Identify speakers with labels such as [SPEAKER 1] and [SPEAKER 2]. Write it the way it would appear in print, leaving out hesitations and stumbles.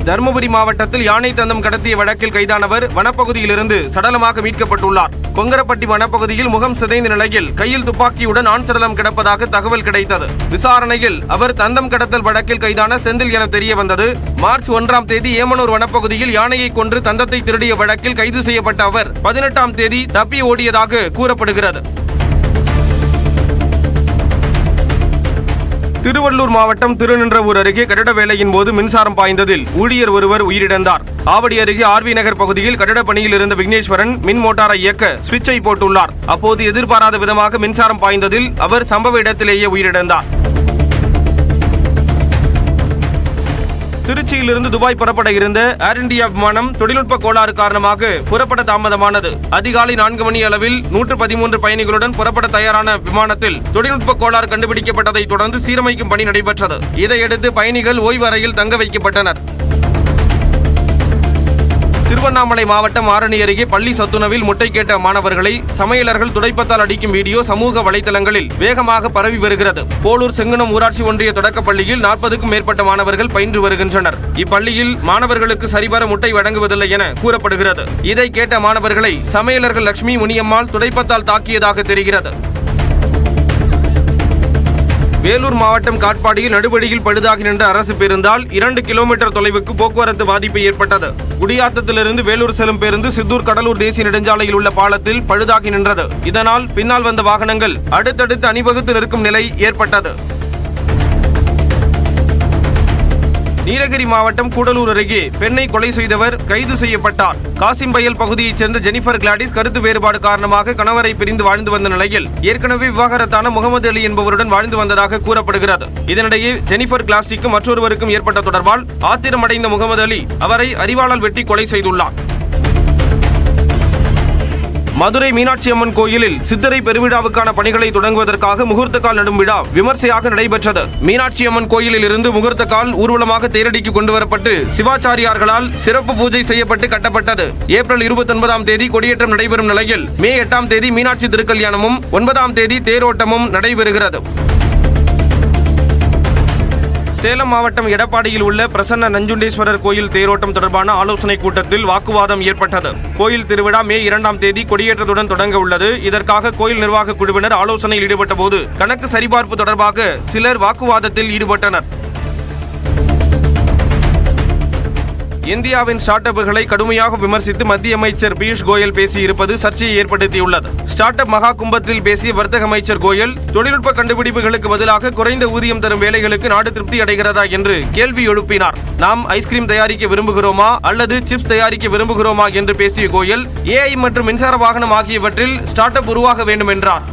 [SPEAKER 1] தருமபுரி மாவட்டத்தில் யானை தந்தம் கடத்திய வழக்கில் கைதானவர் வனப்பகுதியிலிருந்து சடலமாக மீட்கப்பட்டுள்ளார். கொங்கரப்பட்டி வனப்பகுதியில் முகம் சிதைந்த நிலையில் கையில் துப்பாக்கியுடன் ஆண் சடலம் கிடப்பதாக தகவல் கிடைத்தது. விசாரணையில் அவர் தந்தம் கடத்தல் வழக்கில் கைதான செந்தில் என தெரிய வந்தது. மார்ச் 1ஆம் தேதி ஏமனூர் வனப்பகுதியில் யானையை கொன்று தந்தத்தை திருடிய வழக்கில் கைது செய்யப்பட்ட அவர் 18ஆம் தேதி தப்பி ஓடியதாக கூறப்படுகிறது. திருவள்ளூர் மாவட்டம் திருநின்றவூர் அருகே கட்டட வேலையின் போது மின்சாரம் பாய்ந்ததில் ஊழியர் ஒருவர் உயிரிழந்தார். ஆவடி அருகே ஆர்வி நகர் பகுதியில் கட்டட பணியில் இருந்த விக்னேஸ்வரன் மின் மோட்டாரை இயக்க சுவிட்சை போட்டுள்ளார். அப்போது எதிர்பாராத விதமாக மின்சாரம் பாய்ந்ததில் அவர் சம்பவ இடத்திலேயே உயிரிழந்தார். திருச்சியிலிருந்து துபாய் புறப்பட இருந்த ஏர் இந்தியா விமானம் தொழில்நுட்ப கோளாறு காரணமாக புறப்பட தாமதமானது. அதிகாலை 4 மணி அளவில் 113 பயணிகளுடன் புறப்பட தயாரான விமானத்தில் தொழில்நுட்ப கோளாறு கண்டுபிடிக்கப்பட்டதை தொடர்ந்து சீரமைக்கும் பணி நடைபெற்றது. இதையடுத்து பயணிகள் ஓய்வு அறையில் தங்க வைக்கப்பட்டனர். திருவண்ணாமலை மாவட்டம் ஆரணி அருகே பள்ளி சத்துணவில் முட்டை கேட்ட மாணவர்களை சமையலர்கள் துடைப்பத்தால் அடிக்கும் வீடியோ சமூக வலைதளங்களில் வேகமாக பரவி வருகிறது. போலூர் செங்குணம் ஊராட்சி ஒன்றிய தொடக்கப் பள்ளியில் 40க்கும் மேற்பட்ட மாணவர்கள் பயின்று வருகின்றனர். இப்பள்ளியில் மாணவர்களுக்கு சரிவர முட்டை வழங்குவதில்லை என கூறப்படுகிறது. இதை கேட்ட மாணவர்களை சமையலர்கள் லட்சுமி முனியம்மாள் துடைப்பத்தால் தாக்கியதாக தெரிகிறது. வேலூர் மாவட்டம் காட்பாடியில் நடுவழியில் பழுதாகி நின்ற அரசு பேருந்தால் 2 கிலோமீட்டர் தொலைவுக்கு போக்குவரத்து பாதிப்பு ஏற்பட்டது. குடியாத்தத்திலிருந்து வேலூர் செல்லும் பேருந்து சித்தூர் கடலூர் தேசிய நெடுஞ்சாலையில் உள்ள பாலத்தில் பழுதாகி நின்றது. இதனால் பின்னால் வந்த வாகனங்கள் அடுத்தடுத்து அணிவகுத்து நிற்கும் நிலை ஏற்பட்டது. நீலகிரி மாவட்டம் கூடலூர் அருகே பெண்ணை கொலை செய்தவர் கைது செய்யப்பட்டார். காசிம்பயல் பகுதியைச் சேர்ந்த ஜெனிஃபர் கிளாடிஸ் கருத்து வேறுபாடு காரணமாக கணவரை பிரிந்து வாழ்ந்து வந்த நிலையில் ஏற்கனவே விவாகரத்தான முகமது அலி என்பவருடன் வாழ்ந்து வந்ததாக கூறப்படுகிறது. இதனிடையே ஜெனிஃபர் கிளாஸ்டிக்கும் மற்றொருவருக்கும் ஏற்பட்ட தொடர்பால் ஆத்திரமடைந்த முகமது அலி அவரை அரிவாளால் வெட்டி கொலை செய்துள்ளார். மதுரை மீனாட்சி அம்மன் கோயிலில் சித்திரை பெருவிழாவுக்கான பணிகளை தொடங்குவதற்காக முகூர்த்த கால் நடும் விழா விமர்சையாக நடைபெற்றது. மீனாட்சி அம்மன் கோயிலில் இருந்து முகூர்த்த கால் ஊர்வலமாக தேரடிக்கு கொண்டுவரப்பட்டு சிவாச்சாரியார்களால் சிறப்பு பூஜை செய்யப்பட்டு கட்டப்பட்டது. ஏப்ரல் 29ஆம் தேதி கொடியேற்றம் நடைபெறும் நிலையில் மே 8ஆம் தேதி மீனாட்சி திருக்கல்யாணமும் 9ஆம் தேதி தேரோட்டமும் நடைபெறுகிறது. சேலம் மாவட்டம் எடப்பாடியில் உள்ள பிரசன்ன நஞ்சுண்டேஸ்வரர் கோயில் தேரோட்டம் தொடர்பான ஆலோசனைக் கூட்டத்தில் வாக்குவாதம் ஏற்பட்டது. கோயில் திருவிழா மே 2ஆம் தேதி கொடியேற்றத்துடன் தொடங்க உள்ளது. இதற்காக கோயில் நிர்வாக குழுவினர் ஆலோசனையில் ஈடுபட்ட போது கணக்கு சரிபார்ப்பு தொடர்பாக சிலர் வாக்குவாதத்தில் ஈடுபட்டனர். இந்தியாவின் ஸ்டார்ட் அப்களை கடுமையாக விமர்சித்து மத்திய அமைச்சர் பியூஷ் கோயல் பேசியிருப்பது சர்ச்சையை ஏற்படுத்தியுள்ளது. ஸ்டார்ட் அப் மகா கும்பத்தில் பேசிய வர்த்தக அமைச்சர் கோயல் தொழில்நுட்ப கண்டுபிடிப்புகளுக்கு பதிலாக குறைந்த ஊதியம் தரும் வேலைகளுக்கு நாடு திருப்தி அடைகிறதா என்று கேள்வி எழுப்பினார். நாம் ஐஸ்கிரீம் தயாரிக்க விரும்புகிறோமா அல்லது சிப்ஸ் தயாரிக்க விரும்புகிறோமா என்று பேசிய கோயல் ஏஐ மற்றும் மின்சார வாகனம் ஆகியவற்றில் ஸ்டார்ட் அப் உருவாக வேண்டும் என்றார்.